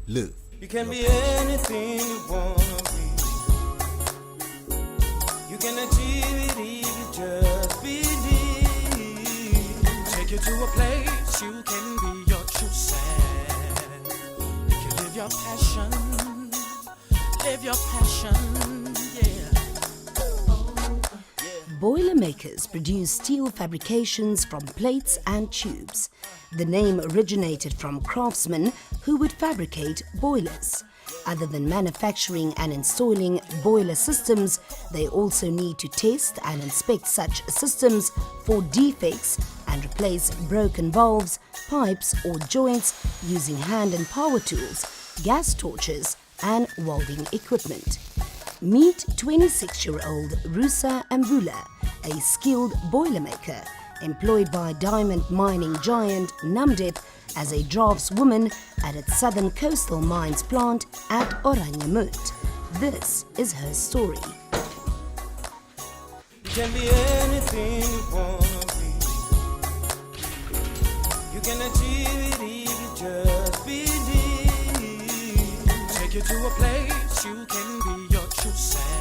live. You can be anything you wanna be. You can achieve it if you just believe. Take you to a place you can be your true self. You can live your passion, yeah. Boilermakers produce steel fabrications from plates and tubes. The name originated from craftsmen who would fabricate boilers. Other than manufacturing and installing boiler systems, they also need to test and inspect such systems for defects and replace broken valves, pipes or joints using hand and power tools, gas torches and welding equipment. Meet 26-year-old Ruusa Emvula, a skilled boilermaker employed by diamond mining giant Namibian as a draftswoman at its southern coastal mines plant at Oranje. This is her story. You can be anything you wanna be. You can achieve it if you just believe. Take you to a place you can be your true self.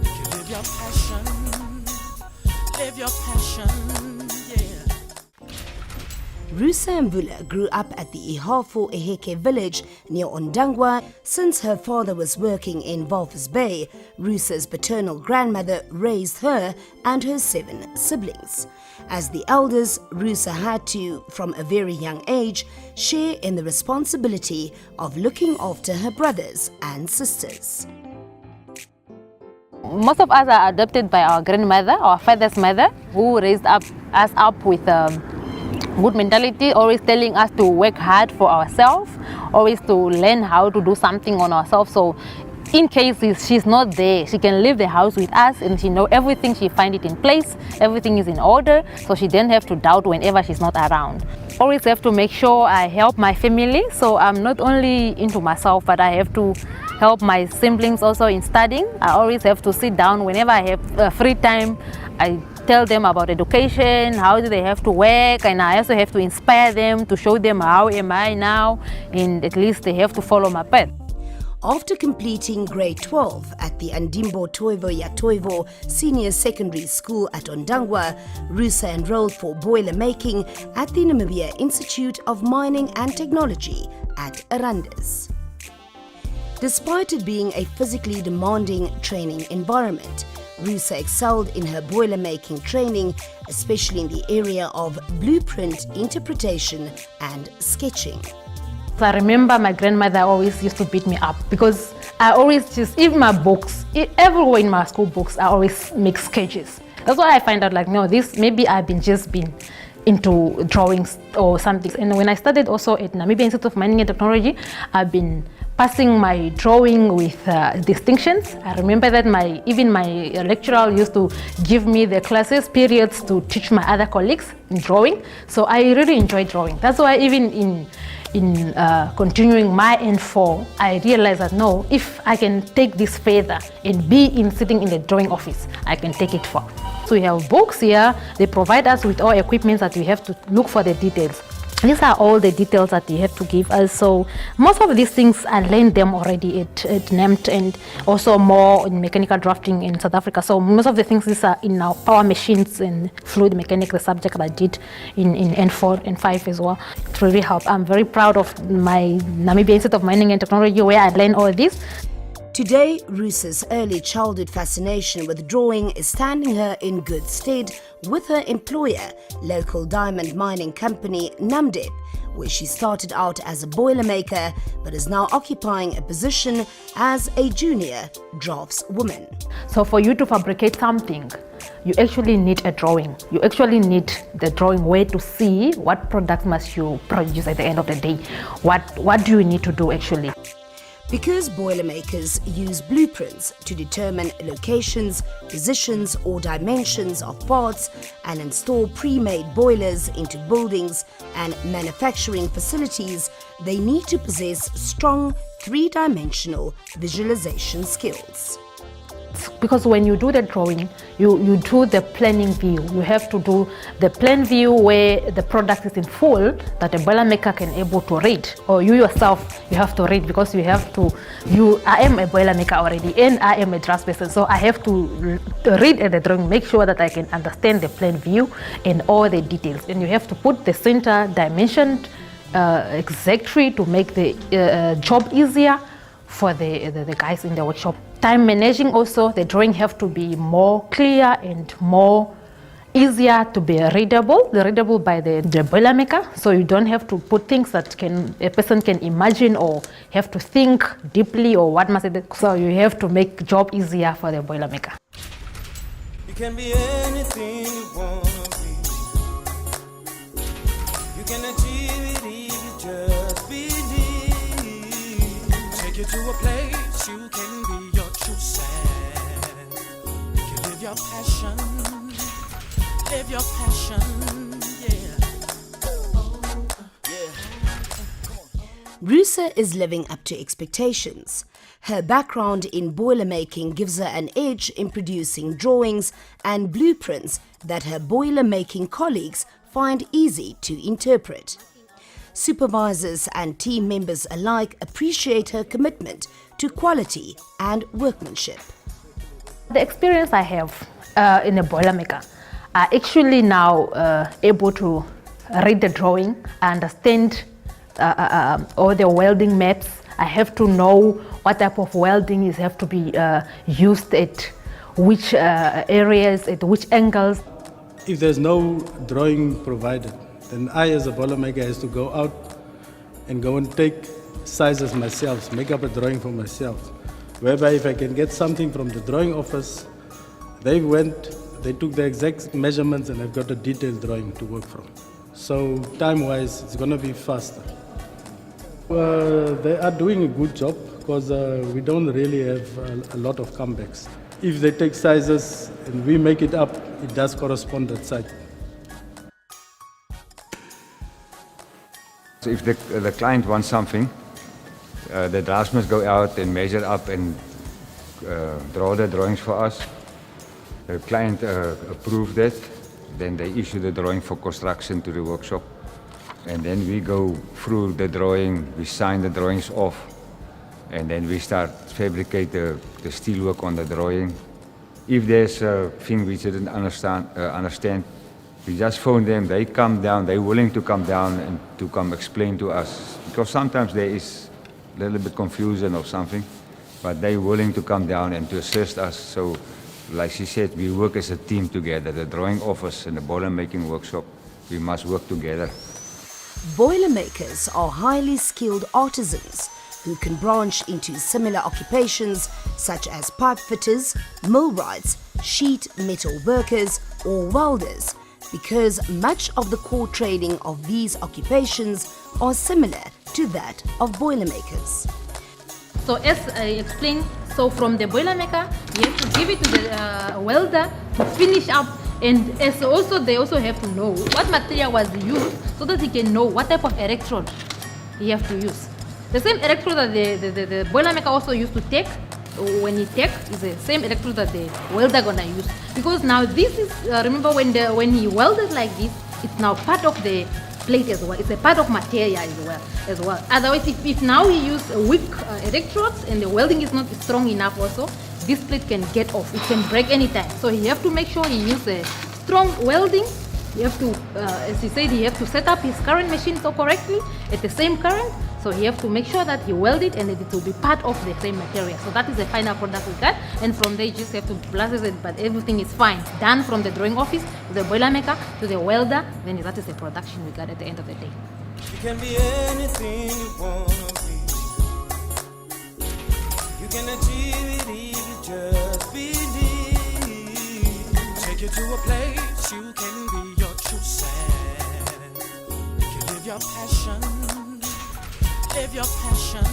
You can live your passion, yeah. Ruusa Emvula grew up at the Ihafo Eheke village near Ondangwa. Since her father was working in Walvis Bay, Ruusa's paternal grandmother raised her and her 7 siblings. As the eldest, Ruusa had to, from a very young age, share in the responsibility of looking after her brothers and sisters. Most of us are adopted by our grandmother, our father's mother, who raised us up with good mentality, always telling us to work hard for ourselves, always to learn how to do something on ourselves. So in case she's not there, she can leave the house with us and she know everything, she find it in place, everything is in order, so she doesn't have to doubt whenever she's not around. Always have to make sure I help my family, so I'm not only into myself, but I have to help my siblings also in studying. I always have to sit down whenever I have free time. I tell them about education, how do they have to work, and I also have to inspire them to show them how am I now, and at least they have to follow my path. After completing grade 12 at the Andimbo Toivo ya Toivo Senior Secondary School at Ondangwa, Ruusa enrolled for boiler making at the Namibia Institute of Mining and Technology at Arandis. Despite it being a physically demanding training environment, Ruusa excelled in her boiler making training, especially in the area of blueprint interpretation and sketching. So I remember my grandmother always used to beat me up because I always just, even my books, everywhere in my school books, I always make sketches. That's why I find out like, no, this, maybe I've been into drawings or something. And when I studied also at Namibian Institute of Mining and Technology, I've been passing my drawing with distinctions. I remember that even my lecturer used to give me the classes, periods to teach my other colleagues in drawing. So I really enjoy drawing. That's why even in continuing my N4, I realized that no, if I can take this further and be sitting in the drawing office, I can take it far. So we have books here, they provide us with all equipment that we have to look for the details. These are all the details that they have to give us. So most of these things I learned them already at NEMT and also more in mechanical drafting in South Africa. So most of the things these are in our power machines and fluid mechanics, the subject that I did in N4 and 5 as well. It really helped. I'm very proud of my Namibian Institute of Mining and Technology where I learned all this. Today, Ruusa's early childhood fascination with drawing is standing her in good stead with her employer, local diamond mining company Namibian, where she started out as a boilermaker but is now occupying a position as a junior draftswoman. So for you to fabricate something, you actually need a drawing. You actually need the drawing where to see what products must you produce at the end of the day. What do you need to do actually? Because boilermakers use blueprints to determine locations, positions or dimensions of parts and install pre-made boilers into buildings and manufacturing facilities, they need to possess strong three-dimensional visualization skills. because when you do the drawing, you do the planning view. You have to do the plan view where the product is in full that a Boilermaker can able to read, or you yourself, you have to read, because you have to, I am a Boilermaker already and I am a draftsperson, so I have to read at the drawing, make sure that I can understand the plan view and all the details. And you have to put the center dimensioned exactly to make the job easier for the guys in the workshop. Time managing also, the drawing have to be more clear and more easier to be readable by the Boilermaker, so you don't have to put things that a person can imagine or have to think deeply or what must it, so you have to make job easier for the Boilermaker. You can be anything you wanna be. You can achieve it if you just believe. Take you to a place you can be your true self. You can live your passion. Live your passion, Ruusa is living up to expectations. Her background in boilermaking gives her an edge in producing drawings and blueprints that her boilermaking colleagues find easy to interpret. Supervisors and team members alike appreciate her commitment to quality and workmanship. The experience I have in a Boilermaker, I actually now able to read the drawing, I understand all the welding maps. I have to know what type of welding is have to be used at which areas, at which angles. If there's no drawing provided, then I as a Boilermaker has to go out and go and take sizes myself, make up a drawing for myself. Whereby if I can get something from the drawing office, they took the exact measurements and I've got a detailed drawing to work from. So time-wise, it's going to be faster. They are doing a good job because we don't really have a lot of comebacks. If they take sizes and we make it up, it does correspond that side. So if the client wants something, the draftsmen go out and measure up and draw the drawings for us. The client approved it, then they issue the drawing for construction to the workshop. And then we go through the drawing, we sign the drawings off, and then we start fabricate the steelwork on the drawing. If there's a thing we didn't understand, we just phone them, they come down, they're willing to come down and to come explain to us. Because sometimes there is a little bit confusion or something, but they're willing to come down and to assist us. So, like she said, we work as a team together. The drawing office and the boilermaking workshop, we must work together. Boilermakers are highly skilled artisans who can branch into similar occupations such as pipe fitters, millwrights, sheet metal workers or welders, because much of the core training of these occupations are similar to that of boilermakers. So as I explained, so from the Boilermaker, you have to give it to the welder to finish up, and as also they also have to know what material was used so that he can know what type of electrode he have to use. The same electrode that the Boilermaker also used to take when he take is the same electrode that the welder gonna use, because now this is remember when he welded like this, it's now part of the plate as well. It's a part of material as well. Otherwise, if now he use weak electrodes and the welding is not strong enough also, this plate can get off. It can break anytime. So he have to make sure he use a strong welding. You have to, as he said, he have to set up his current machine so correctly at the same current. So he have to make sure that he weld it and that it will be part of the same material. So that is the final product we got. And from there, you just have to blast it, but everything is fine. Done from the drawing office to the Boilermaker to the welder. Then that is the production we got at the end of the day. You can be anything you wanna be. You can achieve it if you just believe. Take you to a place you can be your true self. You can live your passion. Live your passion,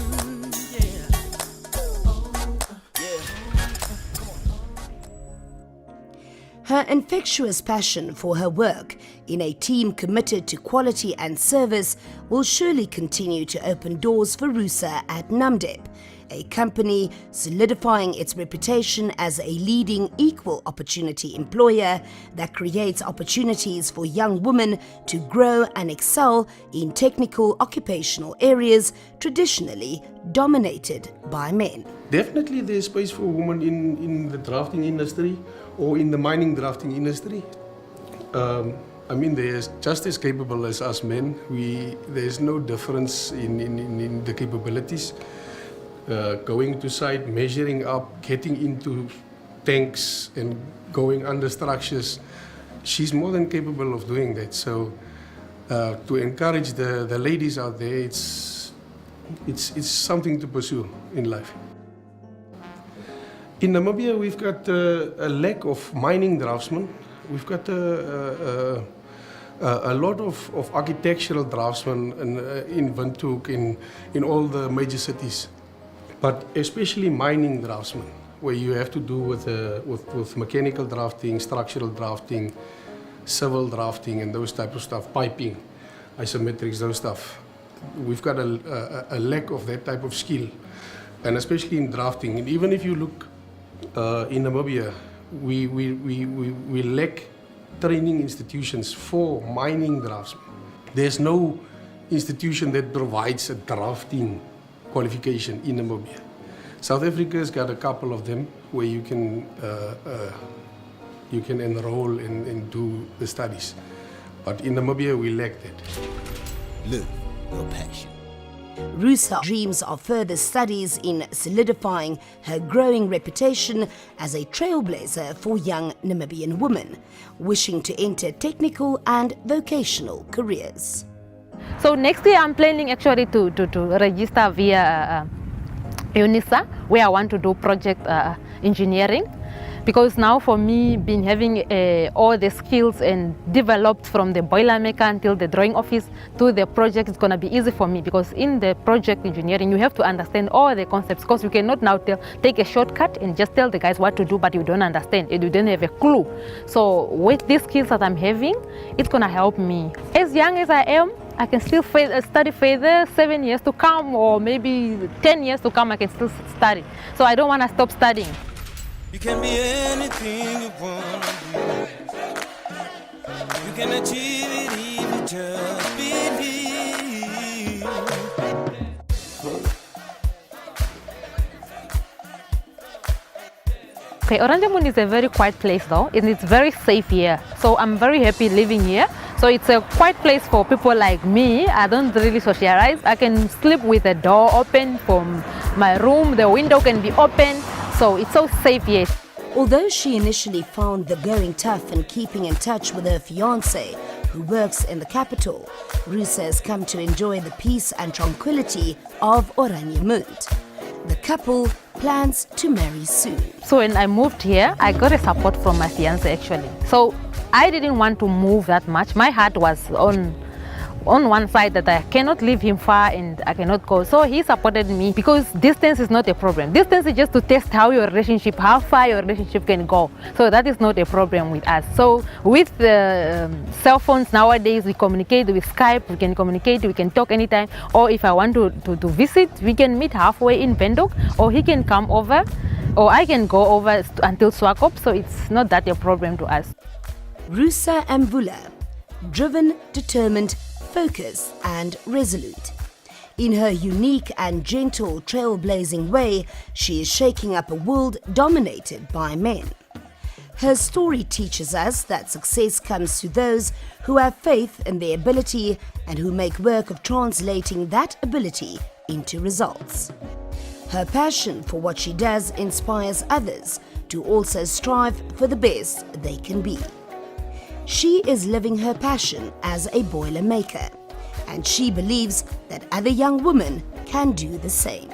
Her infectious passion for her work in a team committed to quality and service will surely continue to open doors for Ruusa at Namdeb, a company solidifying its reputation as a leading equal opportunity employer that creates opportunities for young women to grow and excel in technical occupational areas traditionally dominated by men. Definitely there's space for women in the drafting industry or in the mining drafting industry. I mean, they're just as capable as us men. There's no difference in the capabilities. Going to site, measuring up, getting into tanks and going under structures, she's more than capable of doing that. So to encourage the ladies out there, it's something to pursue in life. In Namibia, we've got a lack of mining draftsmen. We've got a lot of architectural draftsmen in Windhoek, in all the major cities, but especially mining draftsmen, where you have to do with mechanical drafting, structural drafting, civil drafting, and those type of stuff, piping, isometrics, those stuff. We've got a lack of that type of skill, and especially in drafting. And even if you look in Namibia, we lack training institutions for mining draftsmen. There's no institution that provides a drafting qualification in Namibia. South Africa's got a couple of them where you can enroll and do the studies. But in Namibia, we lack that. Live your passion. Ruusa dreams of further studies in solidifying her growing reputation as a trailblazer for young Namibian women wishing to enter technical and vocational careers. So next year I'm planning actually to register via UNISA, where I want to do project engineering. Because now for me, been having all the skills and developed from the Boilermaker until the drawing office to the project, it's going to be easy for me, because in the project engineering you have to understand all the concepts, because you cannot now take a shortcut and just tell the guys what to do, but you don't understand it, you don't have a clue. So with these skills that I'm having, it's going to help me. As young as I am, I can still study further, 7 years to come, or maybe 10 years to come, I can still study. So I don't want to stop studying. You can be anything you want to be. You can achieve it if you just believe. Okay, Oranjemund is a very quiet place though, and it's very safe here. So I'm very happy living here. So it's a quiet place for people like me. I don't really socialize. I can sleep with the door open from my room. The window can be open. So it's so safe here. Although she initially found the going tough and keeping in touch with her fiancé, who works in the capital, Ruusa has come to enjoy the peace and tranquility of Oranjemund. The couple plans to marry soon. So when I moved here, I got a support from my fiancé actually. So I didn't want to move that much. My heart was on one side, that I cannot leave him far and I cannot go. So he supported me, because distance is not a problem. Distance is just to test how far your relationship can go. So that is not a problem with us. So with cell phones nowadays, we communicate with Skype, we can communicate, we can talk anytime. Or if I want to visit, we can meet halfway in Windhoek, or he can come over, or I can go over until Swakop. So it's not that a problem to us. Ruusa Emvula, driven, determined, focused and resolute. In her unique and gentle trailblazing way, she is shaking up a world dominated by men. Her story teaches us that success comes to those who have faith in their ability and who make work of translating that ability into results. Her passion for what she does inspires others to also strive for the best they can be. She is living her passion as a Boilermaker, and she believes that other young women can do the same.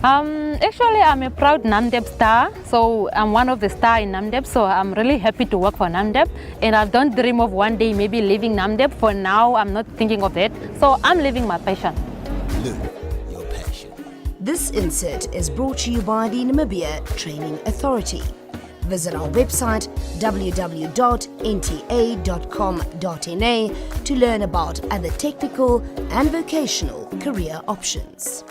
Actually, I'm a proud Namdeb star, so I'm one of the stars in Namdeb, so I'm really happy to work for Namdeb, and I don't dream of one day maybe leaving Namdeb. For now, I'm not thinking of that, so I'm living my passion. Live your passion. This insert is brought to you by the Namibia Training Authority. Visit our website www.nta.com.na to learn about other technical and vocational career options.